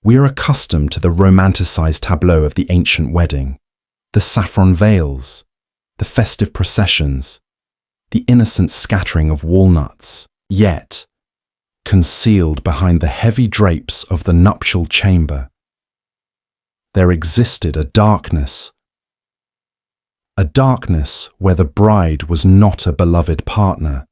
We are accustomed to the romanticized tableau of the ancient wedding, the saffron veils, the festive processions, the innocent scattering of walnuts, yet, concealed behind the heavy drapes of the nuptial chamber, there existed a darkness where the bride was not a beloved partner,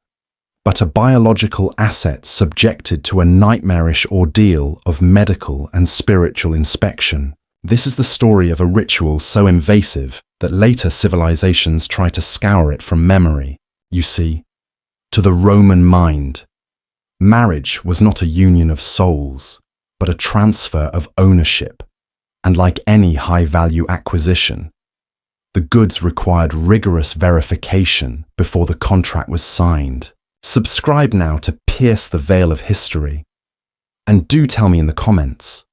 but a biological asset subjected to a nightmarish ordeal of medical and spiritual inspection. This is the story of a ritual so invasive that later civilizations try to scour it from memory. You see, to the Roman mind, marriage was not a union of souls, but a transfer of ownership. And like any high-value acquisition, the goods required rigorous verification before the contract was signed. Subscribe now to pierce the veil of history. And do tell me in the comments,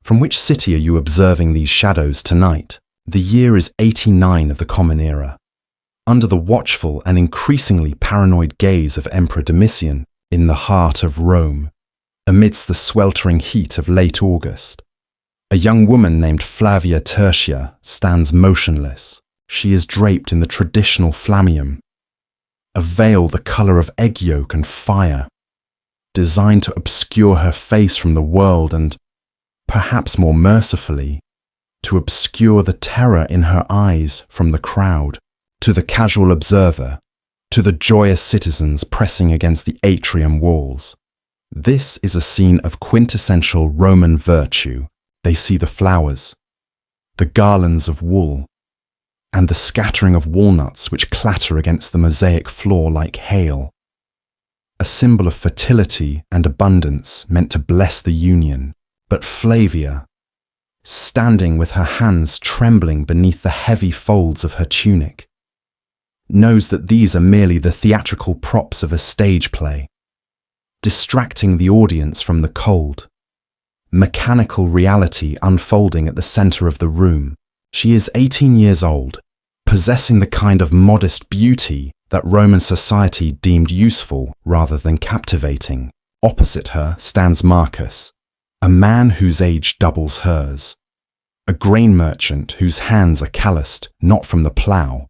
from which city are you observing these shadows tonight? The year is 89 of the Common Era. Under the watchful and increasingly paranoid gaze of Emperor Domitian in the heart of Rome, amidst the sweltering heat of late August, a young woman named Flavia Tertia stands motionless. She is draped in the traditional flammeum, a veil the color of egg yolk and fire, designed to obscure her face from the world and, perhaps more mercifully, to obscure the terror in her eyes from the crowd. To the casual observer, to the joyous citizens pressing against the atrium walls, this is a scene of quintessential Roman virtue. They see the flowers, the garlands of wool, and the scattering of walnuts which clatter against the mosaic floor like hail. A symbol of fertility and abundance meant to bless the union. But Flavia, standing with her hands trembling beneath the heavy folds of her tunic, knows that these are merely the theatrical props of a stage play, distracting the audience from the cold, mechanical reality unfolding at the center of the room. She is 18 years old, possessing the kind of modest beauty that Roman society deemed useful rather than captivating. Opposite her stands Marcus, a man whose age doubles hers, a grain merchant whose hands are calloused not from the plough,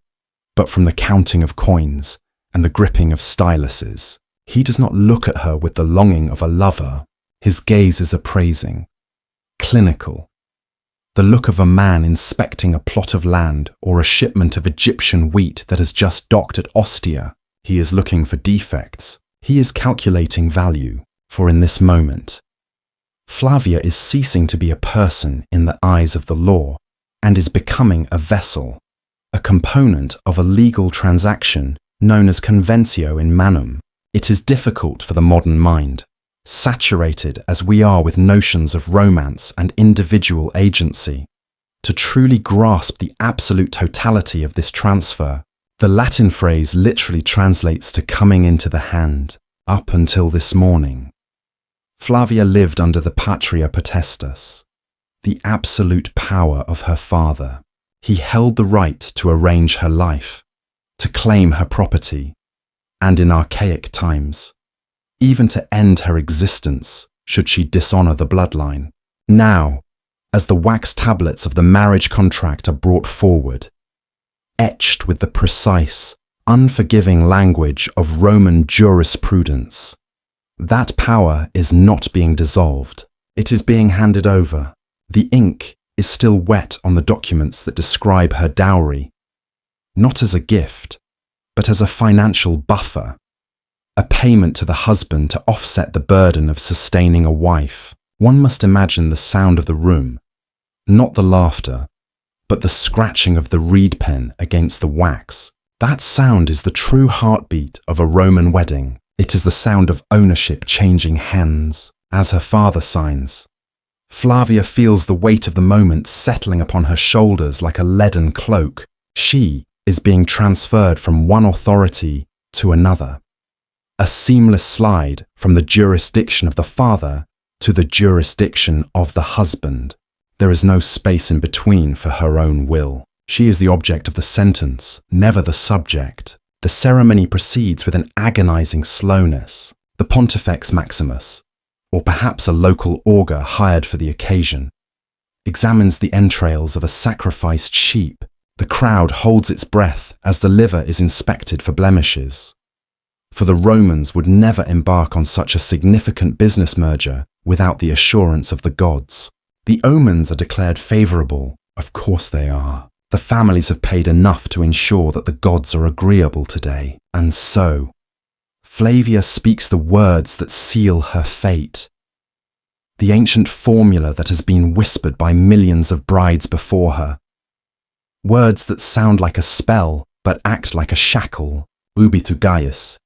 but from the counting of coins and the gripping of styluses. He does not look at her with the longing of a lover. His gaze is appraising, clinical, the look of a man inspecting a plot of land or a shipment of Egyptian wheat that has just docked at Ostia. He is looking for defects. He is calculating value, for in this moment, Flavia is ceasing to be a person in the eyes of the law and is becoming a vessel, a component of a legal transaction known as Conventio in manum. It is difficult for the modern mind, saturated as we are with notions of romance and individual agency, to truly grasp the absolute totality of this transfer. The Latin phrase literally translates to coming into the hand. Up until this morning, Flavia lived under the patria potestas, the absolute power of her father. He held the right to arrange her life, to claim her property, and in archaic times, even to end her existence should she dishonor the bloodline. Now, as the wax tablets of the marriage contract are brought forward, etched with the precise, unforgiving language of Roman jurisprudence, that power is not being dissolved. It is being handed over. The ink is still wet on the documents that describe her dowry, not as a gift, but as a financial buffer, a payment to the husband to offset the burden of sustaining a wife. One must imagine the sound of the room, not the laughter, but the scratching of the reed pen against the wax. That sound is the true heartbeat of a Roman wedding. It is the sound of ownership changing hands. As her father signs, Flavia feels the weight of the moment settling upon her shoulders like a leaden cloak. She is being transferred from one authority to another. A seamless slide from the jurisdiction of the father to the jurisdiction of the husband. There is no space in between for her own will. She is the object of the sentence, never the subject. The ceremony proceeds with an agonizing slowness. The Pontifex Maximus, or perhaps a local augur hired for the occasion, examines the entrails of a sacrificed sheep. The crowd holds its breath as the liver is inspected for blemishes. For the Romans would never embark on such a significant business merger without the assurance of the gods. The omens are declared favourable. Of course they are. The families have paid enough to ensure that the gods are agreeable today. And so, Flavia speaks the words that seal her fate. The ancient formula that has been whispered by millions of brides before her. Words that sound like a spell, but act like a shackle. Ubi tu Gaius,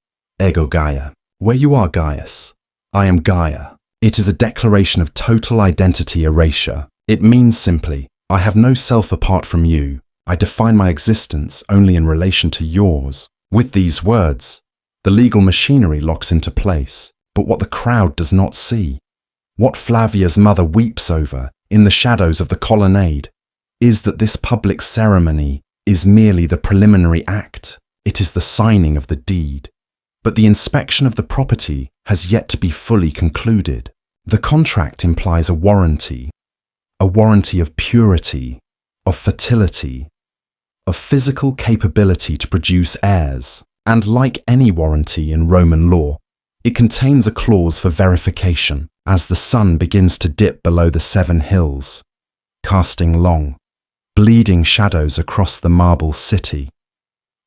ego Gaia. Where you are, Gaius. I am Gaia. It is a declaration of total identity erasure. It means simply, I have no self apart from you. I define my existence only in relation to yours. With these words, the legal machinery locks into place. But what the crowd does not see, what Flavia's mother weeps over in the shadows of the colonnade, is that this public ceremony is merely the preliminary act. It is the signing of the deed. But the inspection of the property has yet to be fully concluded. The contract implies a warranty of purity, of fertility, of physical capability to produce heirs, and like any warranty in Roman law, it contains a clause for verification as the sun begins to dip below the 7 hills, casting long, bleeding shadows across the marble city.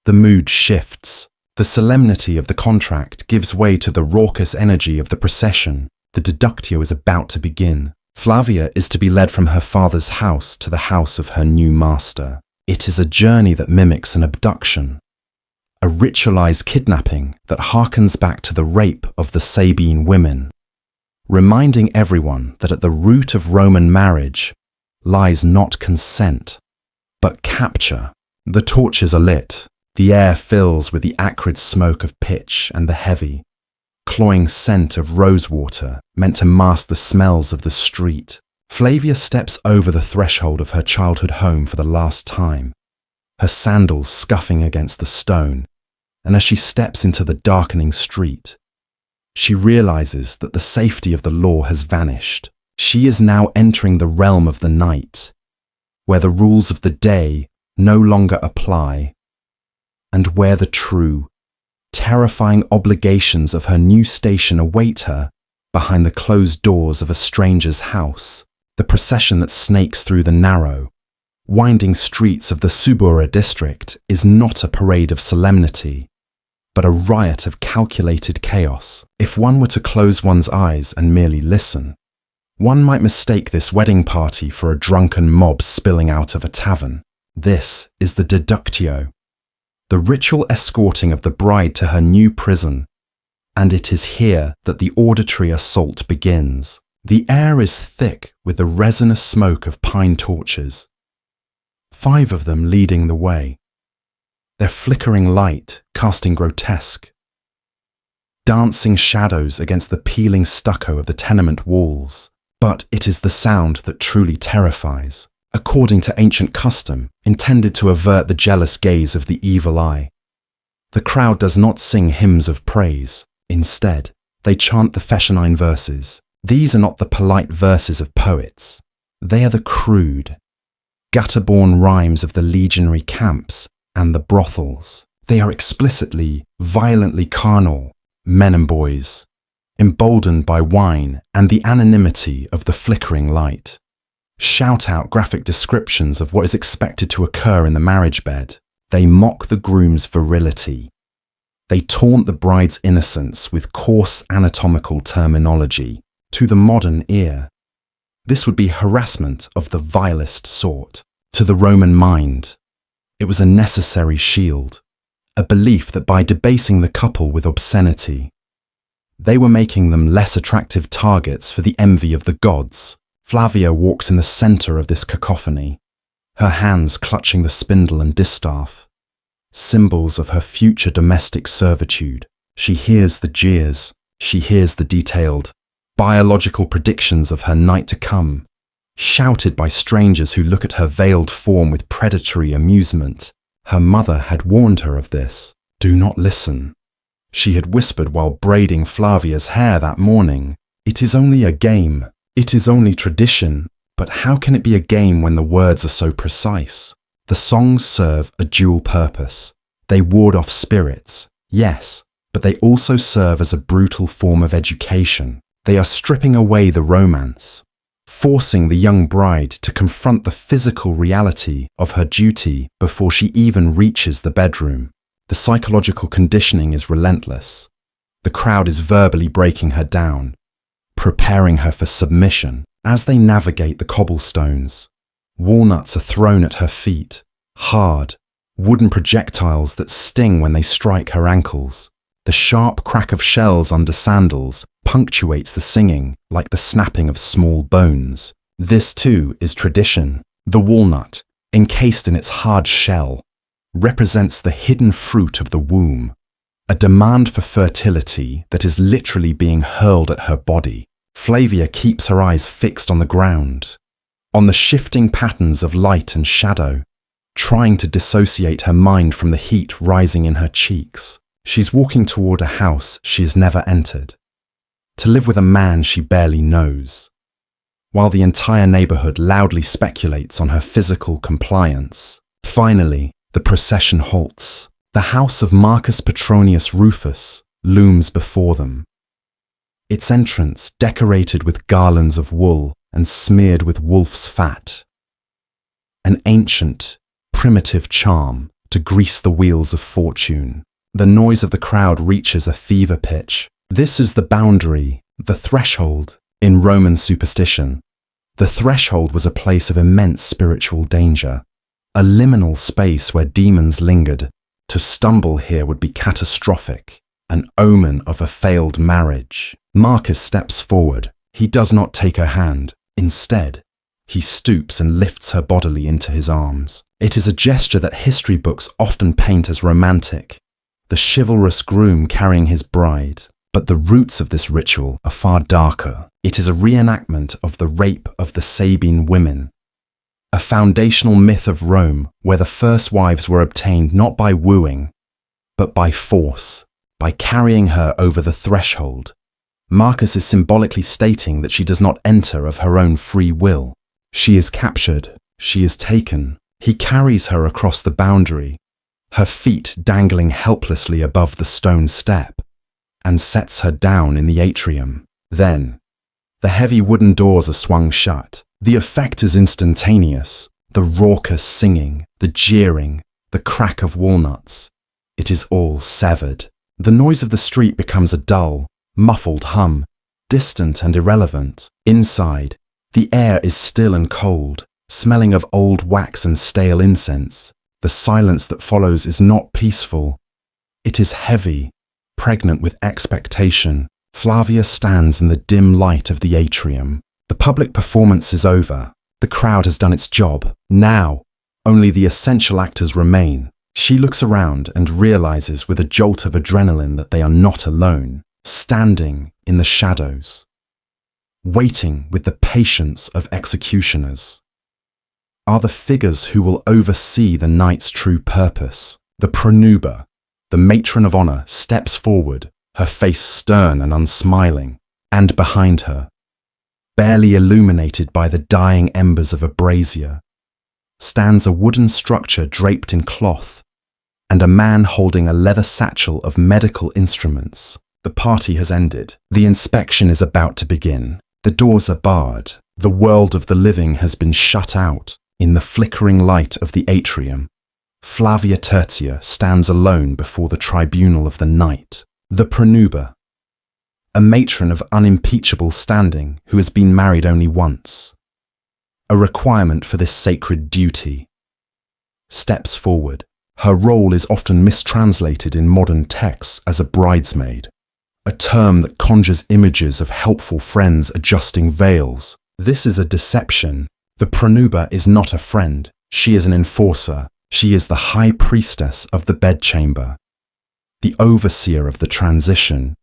The mood shifts. The solemnity of the contract gives way to the raucous energy of the procession. The deductio is about to begin. Flavia is to be led from her father's house to the house of her new master. It is a journey that mimics an abduction, a ritualized kidnapping that harkens back to the rape of the Sabine women, reminding everyone that at the root of Roman marriage lies not consent, but capture. The torches are lit. The air fills with the acrid smoke of pitch and the heavy, cloying scent of rosewater meant to mask the smells of the street. Flavia steps over the threshold of her childhood home for the last time, her sandals scuffing against the stone, and as she steps into the darkening street, she realizes that the safety of the law has vanished. She is now entering the realm of the night, where the rules of the day no longer apply, and where the true, terrifying obligations of her new station await her behind the closed doors of a stranger's house. The procession that snakes through the narrow, winding streets of the Subura district is not a parade of solemnity, but a riot of calculated chaos. If one were to close one's eyes and merely listen, one might mistake this wedding party for a drunken mob spilling out of a tavern. This is the deductio, the ritual escorting of the bride to her new prison, and it is here that the auditory assault begins. The air is thick with the resinous smoke of pine torches, 5 of them leading the way, their flickering light casting grotesque, dancing shadows against the peeling stucco of the tenement walls. But it is the sound that truly terrifies, according to ancient custom, intended to avert the jealous gaze of the evil eye. The crowd does not sing hymns of praise. Instead, they chant the Fescennine verses. These are not the polite verses of poets. They are the crude, gutter-born rhymes of the legionary camps and the brothels. They are explicitly, violently carnal, men and boys, emboldened by wine and the anonymity of the flickering light. Shout out graphic descriptions of what is expected to occur in the marriage bed. They mock the groom's virility. They taunt the bride's innocence with coarse anatomical terminology. To the modern ear, this would be harassment of the vilest sort. To the Roman mind, it was a necessary shield, a belief that by debasing the couple with obscenity, they were making them less attractive targets for the envy of the gods. Flavia walks in the center of this cacophony, her hands clutching the spindle and distaff, symbols of her future domestic servitude. She hears the jeers, she hears the detailed, biological predictions of her night to come, shouted by strangers who look at her veiled form with predatory amusement. Her mother had warned her of this. Do not listen. She had whispered while braiding Flavia's hair that morning. It is only a game. It is only tradition. But how can it be a game when the words are so precise? The songs serve a dual purpose. They ward off spirits, yes, but they also serve as a brutal form of education. They are stripping away the romance, forcing the young bride to confront the physical reality of her duty before she even reaches the bedroom. The psychological conditioning is relentless. The crowd is verbally breaking her down, preparing her for submission. As they navigate the cobblestones, walnuts are thrown at her feet, hard, wooden projectiles that sting when they strike her ankles. The sharp crack of shells under sandals punctuates the singing like the snapping of small bones. This too is tradition. The walnut, encased in its hard shell, represents the hidden fruit of the womb, a demand for fertility that is literally being hurled at her body. Flavia keeps her eyes fixed on the ground, on the shifting patterns of light and shadow, trying to dissociate her mind from the heat rising in her cheeks. She's walking toward a house she has never entered, to live with a man she barely knows, while the entire neighborhood loudly speculates on her physical compliance. Finally, the procession halts. The house of Marcus Petronius Rufus looms before them. Its entrance decorated with garlands of wool and smeared with wolf's fat. An ancient, primitive charm to grease the wheels of fortune. The noise of the crowd reaches a fever pitch. This is the boundary, the threshold, in Roman superstition. The threshold was a place of immense spiritual danger, a liminal space where demons lingered. To stumble here would be catastrophic, an omen of a failed marriage. Marcus steps forward. He does not take her hand. Instead, he stoops and lifts her bodily into his arms. It is a gesture that history books often paint as romantic, the chivalrous groom carrying his bride. But the roots of this ritual are far darker. It is a reenactment of the rape of the Sabine women, a foundational myth of Rome where the first wives were obtained not by wooing, but by force, by carrying her over the threshold. Marcus is symbolically stating that she does not enter of her own free will. She is captured, she is taken. He carries her across the boundary, her feet dangling helplessly above the stone step, and sets her down in the atrium. Then, the heavy wooden doors are swung shut. The effect is instantaneous. The raucous singing, the jeering, the crack of walnuts. It is all severed. The noise of the street becomes a dull, muffled hum, distant and irrelevant. Inside, the air is still and cold, smelling of old wax and stale incense. The silence that follows is not peaceful. It is heavy, pregnant with expectation. Flavia stands in the dim light of the atrium. The public performance is over. The crowd has done its job. Now, only the essential actors remain. She looks around and realizes with a jolt of adrenaline that they are not alone, standing in the shadows, waiting with the patience of executioners. Are the figures who will oversee the night's true purpose. The pronuba, the matron of honor, steps forward, her face stern and unsmiling, and behind her, barely illuminated by the dying embers of a brazier, stands a wooden structure draped in cloth, and a man holding a leather satchel of medical instruments. The party has ended. The inspection is about to begin. The doors are barred. The world of the living has been shut out. In the flickering light of the atrium, Flavia Tertia stands alone before the tribunal of the night. The pronuba, a matron of unimpeachable standing who has been married only once, a requirement for this sacred duty, steps forward. Her role is often mistranslated in modern texts as a bridesmaid, a term that conjures images of helpful friends adjusting veils. This is a deception. The pronuba is not a friend. She is an enforcer. She is the high priestess of the bedchamber, the overseer of the transition,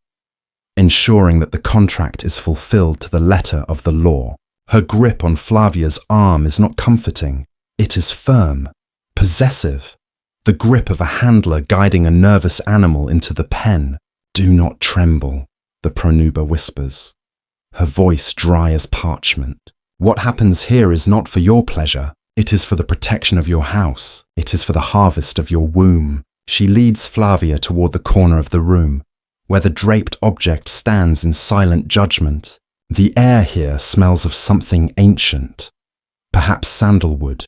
ensuring that the contract is fulfilled to the letter of the law. Her grip on Flavia's arm is not comforting. It is firm, possessive, the grip of a handler guiding a nervous animal into the pen. Do not tremble, the pronuba whispers. her voice dry as parchment. What happens here is not for your pleasure. It is for the protection of your house. It is for the harvest of your womb. She leads Flavia toward the corner of the room, where the draped object stands in silent judgment. The air here smells of something ancient. Perhaps sandalwood.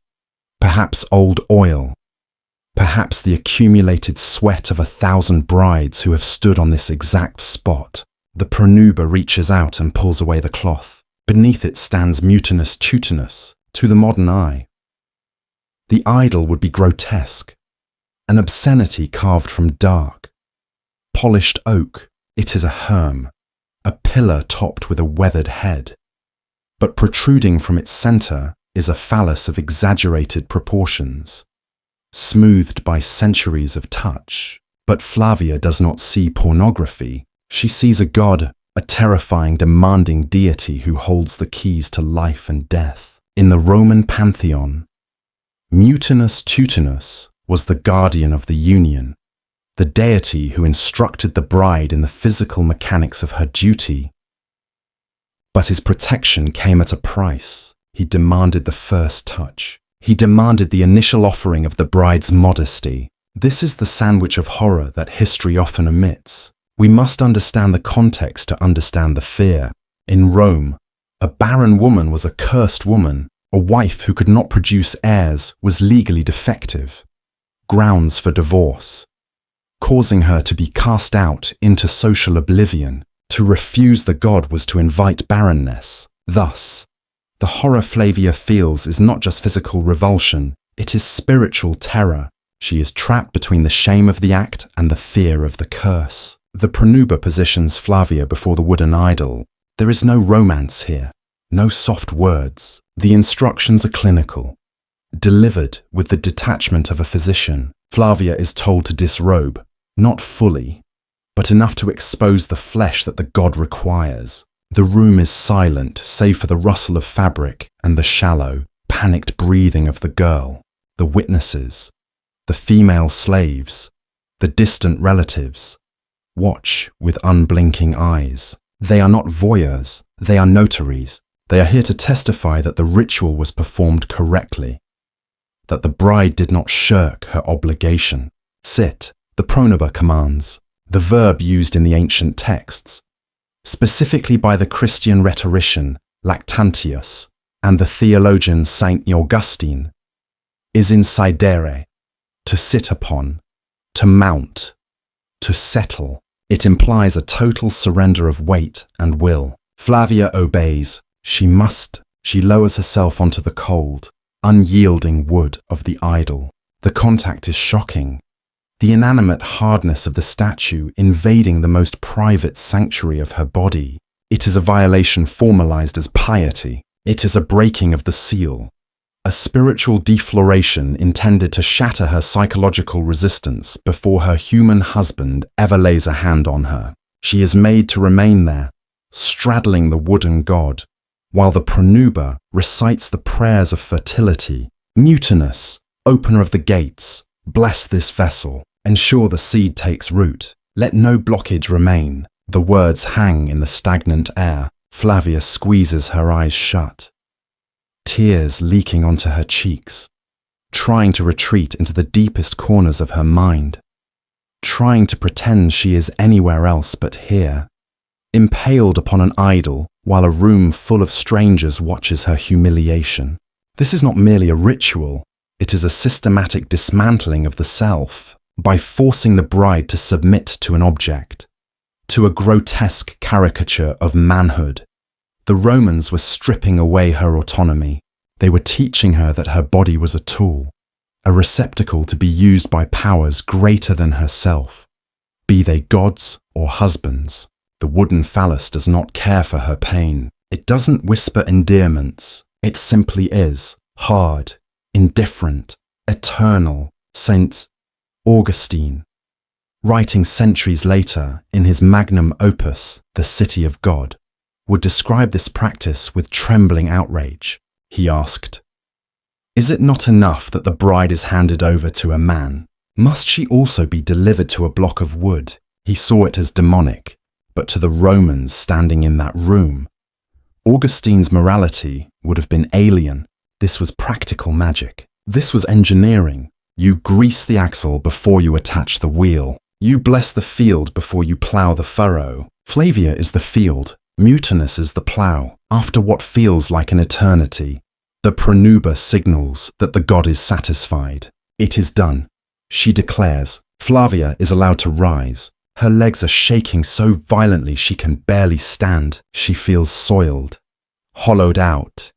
Perhaps old oil. Perhaps the accumulated sweat of 1,000 brides who have stood on this exact spot. The pronuba reaches out and pulls away the cloth. Beneath it stands Mutinus Tutinus, to the modern eye. The idol would be grotesque, an obscenity carved from dark, polished oak. It is a herm, a pillar topped with a weathered head. But protruding from its center is a phallus of exaggerated proportions, smoothed by centuries of touch. But Flavia does not see pornography. She sees a god, a terrifying, demanding deity who holds the keys to life and death. In the Roman pantheon, Mutinus Tutinus was the guardian of the union, the deity who instructed the bride in the physical mechanics of her duty. But his protection came at a price. He demanded the first touch. He demanded the initial offering of the bride's modesty. This is the sandwich of horror that history often omits. We must understand the context to understand the fear. In Rome, a barren woman was a cursed woman. A wife who could not produce heirs was legally defective, grounds for divorce, causing her to be cast out into social oblivion. To refuse the god was to invite barrenness. Thus, the horror Flavia feels is not just physical revulsion, it is spiritual terror. She is trapped between the shame of the act and the fear of the curse. The pronuba positions Flavia before the wooden idol. There is no romance here, no soft words. The instructions are clinical, delivered with the detachment of a physician. Flavia is told to disrobe, not fully, but enough to expose the flesh that the god requires. The room is silent, save for the rustle of fabric and the shallow, panicked breathing of the girl. The witnesses, the female slaves, the distant relatives, watch with unblinking eyes. They are not voyeurs, they are notaries. They are here to testify that the ritual was performed correctly, that the bride did not shirk her obligation. Sit, the pronuba commands, the verb used in the ancient texts, specifically by the Christian rhetorician Lactantius and the theologian Saint Augustine, is insidere, to sit upon, to mount, to settle. It implies a total surrender of weight and will. Flavia obeys. She must. She lowers herself onto the cold, unyielding wood of the idol. The contact is shocking. The inanimate hardness of the statue invading the most private sanctuary of her body. It is a violation formalized as piety. It is a breaking of the seal, a spiritual defloration intended to shatter her psychological resistance before her human husband ever lays a hand on her. She is made to remain there, straddling the wooden god, while the pronuba recites the prayers of fertility. Mutinus, opener of the gates, bless this vessel, ensure the seed takes root. Let no blockage remain. The words hang in the stagnant air. Flavia squeezes her eyes shut, tears leaking onto her cheeks, trying to retreat into the deepest corners of her mind, trying to pretend she is anywhere else but here, impaled upon an idol while a room full of strangers watches her humiliation. This is not merely a ritual, it is a systematic dismantling of the self by forcing the bride to submit to an object, to a grotesque caricature of manhood. The Romans were stripping away her autonomy. They were teaching her that her body was a tool, a receptacle to be used by powers greater than herself, be they gods or husbands. The wooden phallus does not care for her pain. It doesn't whisper endearments. It simply is, hard, indifferent, eternal. Saint Augustine, writing centuries later in his magnum opus, The City of God, would describe this practice with trembling outrage. He asked, "Is it not enough that the bride is handed over to a man? Must she also be delivered to a block of wood?" He saw it as demonic, but to the Romans standing in that room, Augustine's morality would have been alien. This was practical magic. This was engineering. You grease the axle before you attach the wheel. You bless the field before you plough the furrow. Flavia is the field. Mutinus is the plough. After what feels like an eternity, the pronuba signals that the god is satisfied. It is done. She declares. Flavia is allowed to rise. Her legs are shaking so violently she can barely stand. She feels soiled, hollowed out,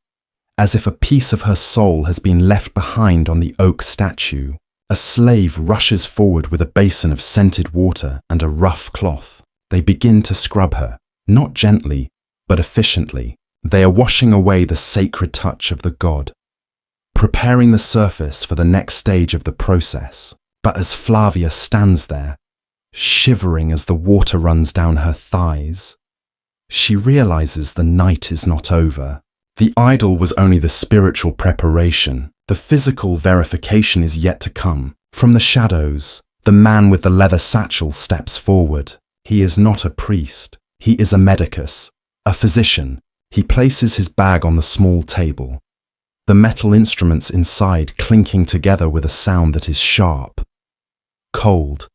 as if a piece of her soul has been left behind on the oak statue. A slave rushes forward with a basin of scented water and a rough cloth. They begin to scrub her, not gently, but efficiently. They are washing away the sacred touch of the god, preparing the surface for the next stage of the process. But as Flavia stands there, shivering as the water runs down her thighs, she realizes the night is not over. The idol was only the spiritual preparation. The physical verification is yet to come. From the shadows, the man with the leather satchel steps forward. He is not a priest. He is a medicus, a physician. He places his bag on the small table, the metal instruments inside clinking together with a sound that is sharp, cold,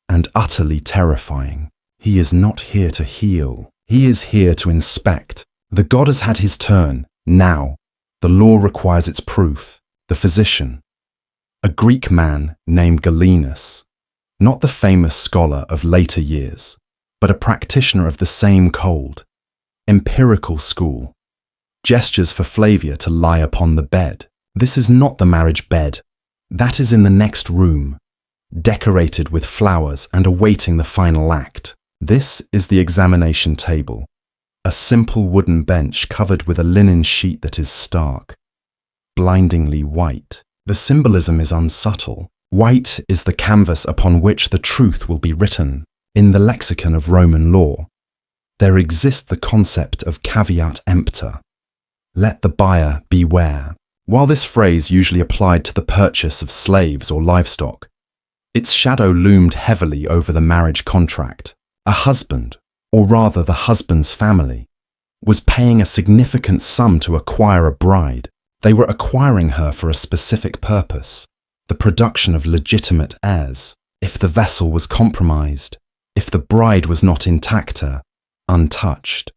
and utterly terrifying. He is not here to heal. He is here to inspect. The god has had his turn. Now, the law requires its proof. The physician, a Greek man named Galenus, not the famous scholar of later years, but a practitioner of the same cold, empirical school, gestures for Flavia to lie upon the bed. This is not the marriage bed. That is in the next room, decorated with flowers and awaiting the final act. This is the examination table, a simple wooden bench covered with a linen sheet that is stark, blindingly white. The symbolism is unsubtle. White is the canvas upon which the truth will be written. In the lexicon of Roman law, there exists the concept of caveat emptor. Let the buyer beware. While this phrase usually applied to the purchase of slaves or livestock, its shadow loomed heavily over the marriage contract. A husband, or rather the husband's family, was paying a significant sum to acquire a bride. They were acquiring her for a specific purpose, the production of legitimate heirs. If the vessel was compromised, if the bride was not intacta, untouched,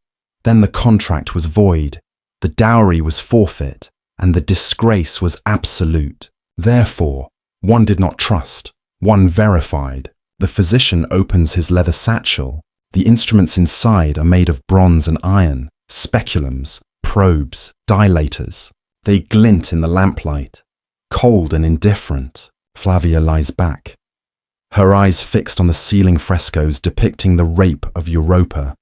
then the contract was void, the dowry was forfeit, and the disgrace was absolute. Therefore, one did not trust, one verified. The physician opens his leather satchel. The instruments inside are made of bronze and iron, speculums, probes, dilators. They glint in the lamplight. Cold and indifferent, Flavia lies back, her eyes fixed on the ceiling frescoes depicting the rape of Europa,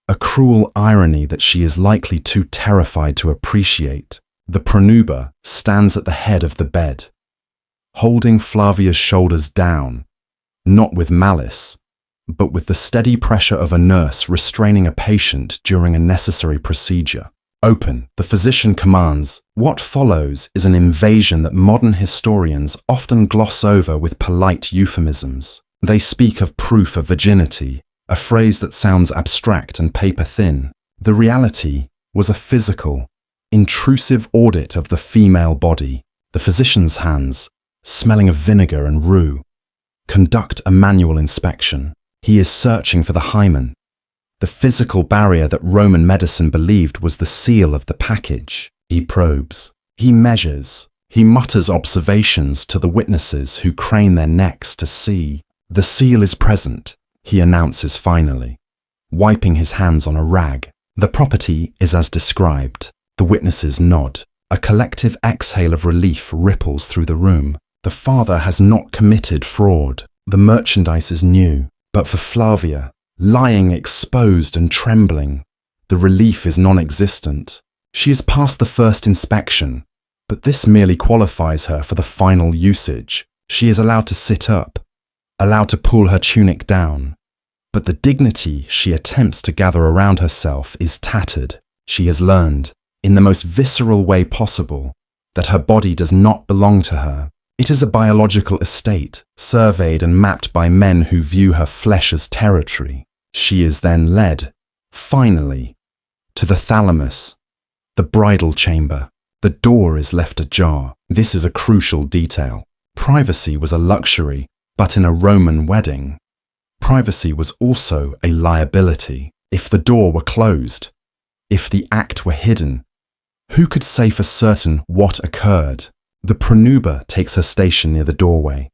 a cruel irony that she is likely too terrified to appreciate. The pronuba stands at the head of the bed, holding Flavia's shoulders down, not with malice, but with the steady pressure of a nurse restraining a patient during a necessary procedure. Open, the physician commands. What follows is an invasion that modern historians often gloss over with polite euphemisms. They speak of proof of virginity, a phrase that sounds abstract and paper-thin. The reality was a physical, intrusive audit of the female body. The physician's hands, smelling of vinegar and rue, conduct a manual inspection. He is searching for the hymen, the physical barrier that Roman medicine believed was the seal of the package. He probes, he measures, he mutters observations to the witnesses who crane their necks to see. The seal is present, he announces finally, wiping his hands on a rag. The property is as described. The witnesses nod. A collective exhale of relief ripples through the room. The father has not committed fraud. The merchandise is new. But for Flavia, lying exposed and trembling, the relief is non-existent. She has passed the first inspection, but this merely qualifies her for the final usage. She is allowed to sit up, allowed to pull her tunic down, but the dignity she attempts to gather around herself is tattered. She has learned, in the most visceral way possible, that her body does not belong to her. It is a biological estate, surveyed and mapped by men who view her flesh as territory. She is then led, finally, to to the thalamus, the bridal chamber. The door is left ajar. This is a crucial detail. Privacy was a luxury, but in a Roman wedding, privacy was also a liability. If the door were closed, if the act were hidden, who could say for certain what occurred? The pronuba takes her station near the doorway,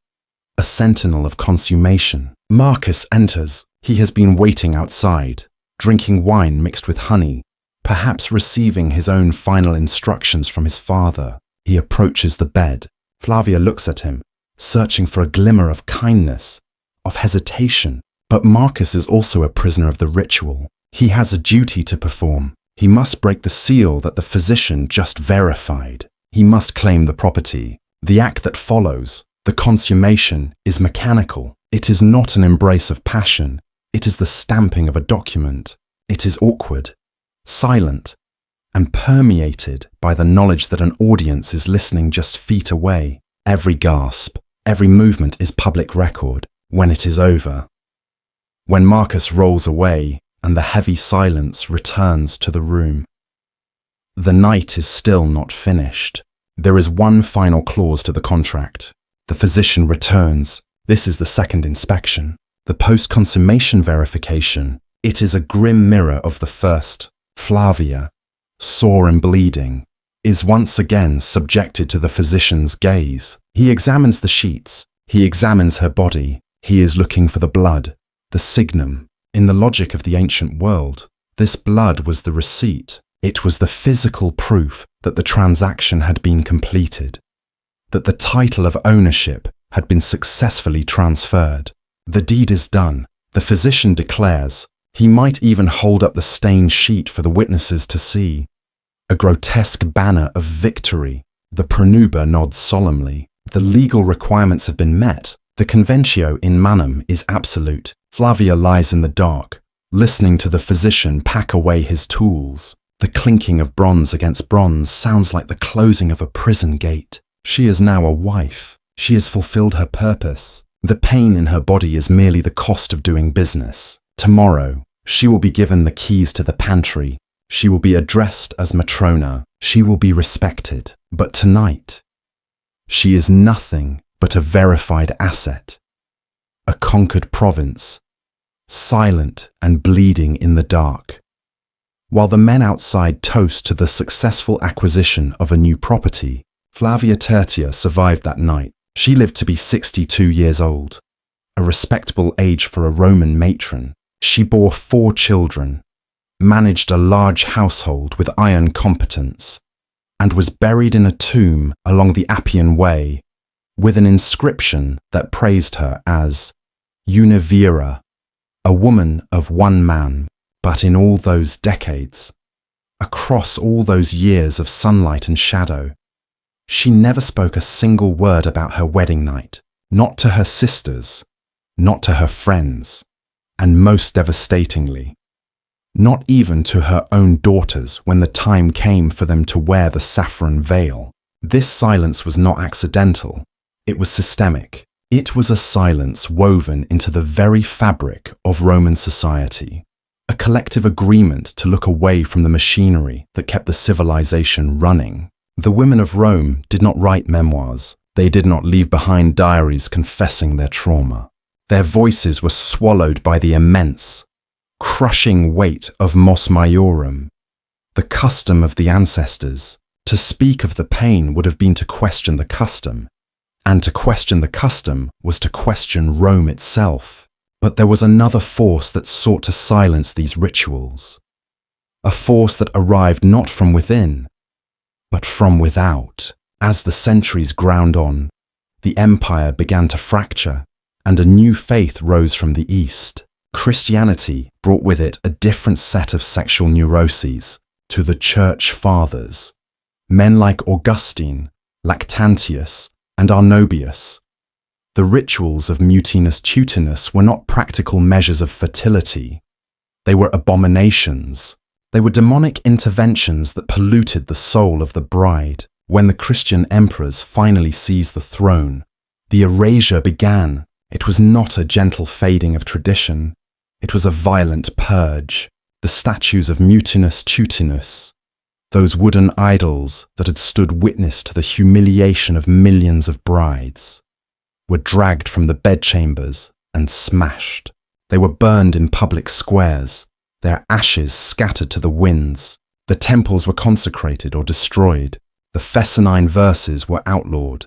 a sentinel of consummation. Marcus enters. He has been waiting outside, drinking wine mixed with honey, perhaps receiving his own final instructions from his father. He approaches the bed. Flavia looks at him, searching for a glimmer of kindness, of hesitation. But Marcus is also a prisoner of the ritual. He has a duty to perform. He must break the seal that the physician just verified. He must claim the property. The act that follows, the consummation, is mechanical. It is not an embrace of passion. It is the stamping of a document. It is awkward, silent, and permeated by the knowledge that an audience is listening just feet away. Every gasp, every movement is public record. When it is over, when Marcus rolls away and the heavy silence returns to the room, the night is still not finished. There is one final clause to the contract. The physician returns. This is the second inspection, the post-consummation verification. It is a grim mirror of the first. Flavia, sore and bleeding, is once again subjected to the physician's gaze. He examines the sheets. He examines her body. He is looking for the blood, the signum. In the logic of the ancient world, this blood was the receipt. It was the physical proof that the transaction had been completed, that the title of ownership had been successfully transferred. The deed is done. The physician declares. He might even hold up the stained sheet for the witnesses to see. A grotesque banner of victory. The pronuba nods solemnly. The legal requirements have been met. The Conventio in manum is absolute. Flavia lies in the dark, listening to the physician pack away his tools. The clinking of bronze against bronze sounds like the closing of a prison gate. She is now a wife. She has fulfilled her purpose. The pain in her body is merely the cost of doing business. Tomorrow, she will be given the keys to the pantry. She will be addressed as Matrona. She will be respected. But tonight, she is nothing but a verified asset, a conquered province, silent and bleeding in the dark. While the men outside toast to the successful acquisition of a new property, Flavia Tertia survived that night. She lived to be 62 years old, a respectable age for a Roman matron. She bore 4 children, managed a large household with iron competence, and was buried in a tomb along the Appian Way with an inscription that praised her as univira, a woman of one man. But in all those decades, across all those years of sunlight and shadow, she never spoke a single word about her wedding night, not to her sisters, not to her friends, and most devastatingly, not even to her own daughters when the time came for them to wear the saffron veil. This silence was not accidental. It was systemic. It was a silence woven into the very fabric of Roman society, a collective agreement to look away from the machinery that kept the civilization running. The women of Rome did not write memoirs. They did not leave behind diaries confessing their trauma. Their voices were swallowed by the immense, crushing weight of mos maiorum, the custom of the ancestors. To speak of the pain would have been to question the custom, and to question the custom was to question Rome itself. But there was another force that sought to silence these rituals, a force that arrived not from within, but from without. As the centuries ground on, the empire began to fracture, and a new faith rose from the east. Christianity brought with it a different set of sexual neuroses to the church fathers. Men like Augustine, Lactantius, and Arnobius. The rituals of Mutinus Tutinus were not practical measures of fertility. They were abominations. They were demonic interventions that polluted the soul of the bride. When the Christian emperors finally seized the throne, the erasure began. It was not a gentle fading of tradition. It was a violent purge. The statues of Mutinus Tutinus, those wooden idols that had stood witness to the humiliation of millions of brides, were dragged from the bedchambers and smashed. They were burned in public squares, their ashes scattered to the winds. The temples were consecrated or destroyed. The Fescennine verses were outlawed,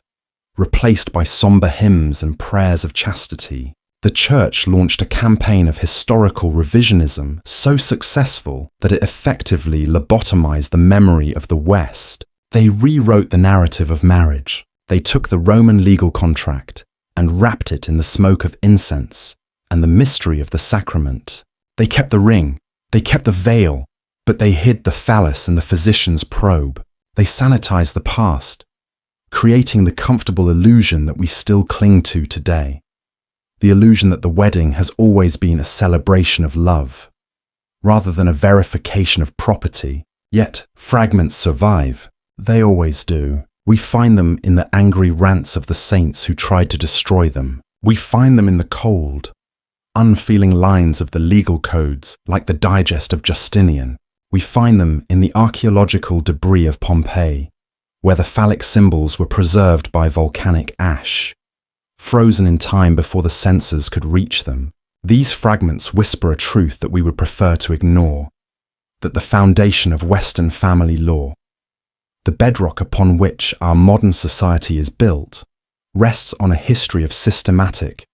replaced by somber hymns and prayers of chastity. The Church launched a campaign of historical revisionism so successful that it effectively lobotomized the memory of the West. They rewrote the narrative of marriage. They took the Roman legal contract and wrapped it in the smoke of incense and the mystery of the sacrament. They kept the ring, they kept the veil, but they hid the phallus in the physician's probe. They sanitized the past, creating the comfortable illusion that we still cling to today. The illusion that the wedding has always been a celebration of love, rather than a verification of property. Yet, fragments survive. They always do. We find them in the angry rants of the saints who tried to destroy them. We find them in the cold, unfeeling lines of the legal codes, like the Digest of Justinian. We find them in the archaeological debris of Pompeii, where the phallic symbols were preserved by volcanic ash, frozen in time before the censors could reach them. These fragments whisper a truth that we would prefer to ignore, that the foundation of Western family law, the bedrock upon which our modern society is built, rests on a history of systematic,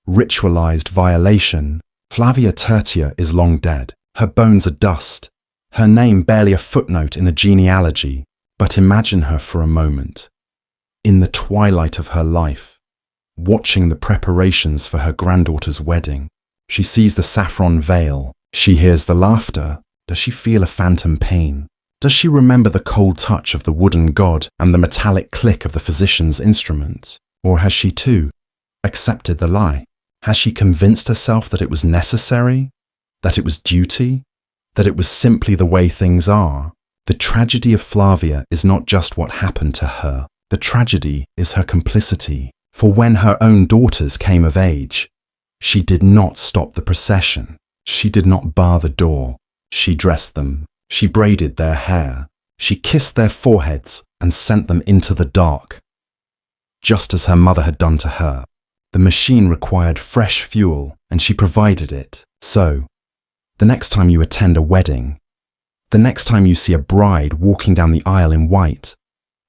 ritualized violation. Flavia Tertia is long dead. Her bones are dust, her name barely a footnote in a genealogy. But imagine her for a moment, in the twilight of her life, watching the preparations for her granddaughter's wedding. She sees the saffron veil. She hears the laughter. Does she feel a phantom pain? Does she remember the cold touch of the wooden god and the metallic click of the physician's instrument? Or has she too accepted the lie? Has she convinced herself that it was necessary, that it was duty, that it was simply the way things are? The tragedy of Flavia is not just what happened to her. The tragedy is her complicity. For when her own daughters came of age, she did not stop the procession. She did not bar the door. She dressed them. She braided their hair. She kissed their foreheads and sent them into the dark, just as her mother had done to her. The machine required fresh fuel, and she provided it. So, the next time you attend a wedding, the next time you see a bride walking down the aisle in white,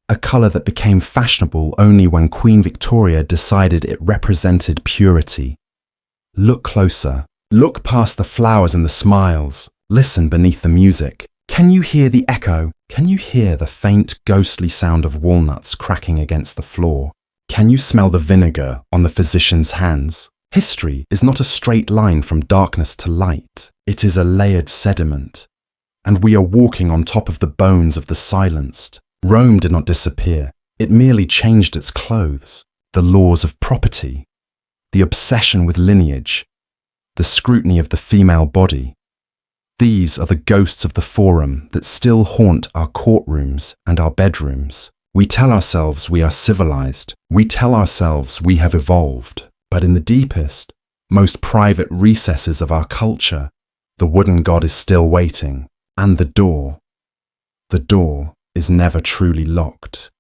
a colour that became fashionable only when Queen Victoria decided it represented purity, look closer. Look past the flowers and the smiles. Listen beneath the music. Can you hear the echo? Can you hear the faint, ghostly sound of walnuts cracking against the floor? Can you smell the vinegar on the physician's hands? History is not a straight line from darkness to light. It is a layered sediment. And we are walking on top of the bones of the silenced. Rome did not disappear. It merely changed its clothes. The laws of property, the obsession with lineage, the scrutiny of the female body. These are the ghosts of the forum that still haunt our courtrooms and our bedrooms. We tell ourselves we are civilized. We tell ourselves we have evolved. But in the deepest, most private recesses of our culture, the wooden god is still waiting. And the door is never truly locked.